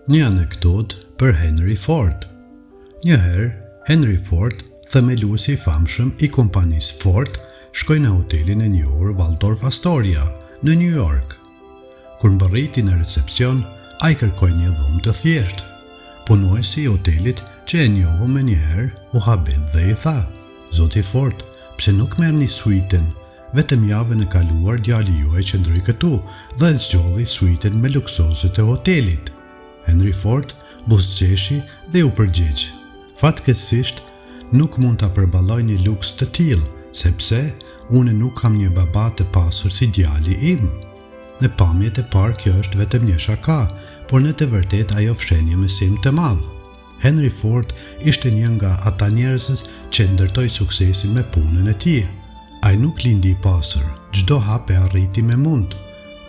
Një anekdot për Henry Ford. Njëherë, Henry Ford, themeluesi i famshëm i kompanisë Ford, shkoi në hotelin e njohur Waldorf Astoria në New York. Kur mbërriti në recepcion, ai kërkoi një dhomë të thjeshtë. Punojësi i hotelit që e njohu menjëherë u habet dhe i tha: "Zoti Ford, pse nuk merrni suiten? Vetëm javën e kaluar djali juaj qëndroi këtu dhe zgjodhi suiten me luksozet e hotelit." Henry Ford buzëqeshi dhe u përgjigj: "Fatkeqësisht, nuk mund ta përballoj një luks të tillë, sepse unë nuk kam një baba të pasur si djali im." Në pamjet e parë kjo është vetëm një shaka, por në të vërtetë ajo fshen një mësim të madh. Henry Ford ishte një nga ata njerëz që ndërtoi suksesin me punën e tij. Ai nuk lindi i pasur, çdo hap e arriti me mund,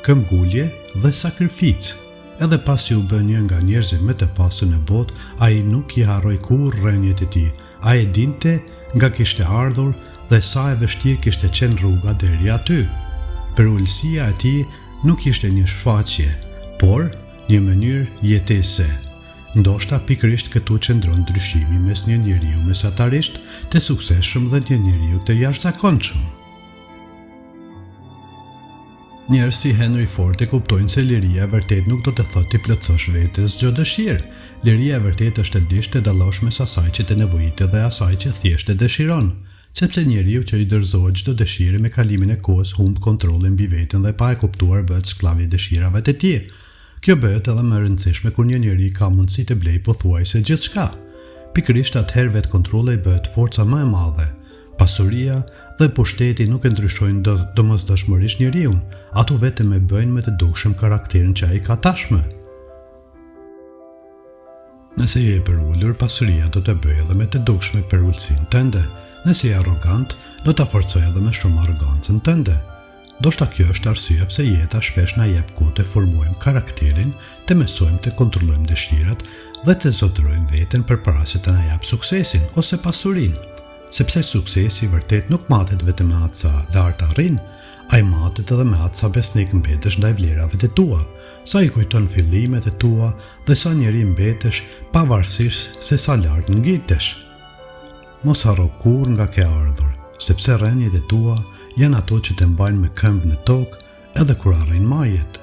këmbgulje dhe sakrificë. Edhe pasi u bë një nga njerëzit më të pasur në botë, ai nuk i harroi kurrë rrënjët e tij. Ai e dinte nga kishte ardhur dhe sa e vështirë kishte qenë rruga deri aty. Përullësia e tij nuk ishte një shfaqje, por një mënyrë jetese. Ndoshta pikërisht këtu qëndron ndryshimi mes një njeriu mesatarisht të suksesshëm dhe një njeriu të jashtëzakonshëm. Njerëz si Henry Ford e kuptojnë se liria e vërtet nuk do të thotë ti plotësosh vetes çdo dëshirë. Liria e vërtet është të dish të dallosh mes asaj që të nevojitet dhe asaj që thjesht e dëshiron, sepse njeriu që i dorëzohet çdo dëshirë me kalimin e kohës humb kontrollin mbi veten dhe pa e kuptuar bëhet skllav i dëshirave të tij. Kjo bëhet edhe më e rëndësishme kur një njeri ka mundësi të blejë pothuajse gjithçka. Pikërisht atëherë vetë kontrolli bëhet forca më e madhe. Pasuria dhe pushteti nuk e ndryshojnë domosdoshmërisht njeriu, ato vetëm e bëjnë më të dukshëm karakterin që ai ka tashmë. Nëse je përullur, pasuria do të bëjë edhe me të dukshme përullësinë tënde. Nëse je arrogant, do ta forcojë edhe me shumë arrogancën tënde. Ndoshta kjo është arsyeja pse jeta shpesh na jep kohë të formojmë karakterin, të mësojmë të kontrollojmë dëshirat dhe të zotërojmë veten përpara se të na jap suksesin ose pasurinë. Sepse suksesi vërtet nuk matet vetëm me atë sa lart arrin, ai matet edhe me atë sa besnik mbetesh ndaj vlerave të tua, sa i kujton fillimet e tua dhe sa njeri mbetesh pavarësisht se sa lart ngitesh. Mos harro kurrë nga ke ardhur, sepse rrënjët e tua janë ato që të mbajnë me këmbë në tokë edhe kur arrin majet.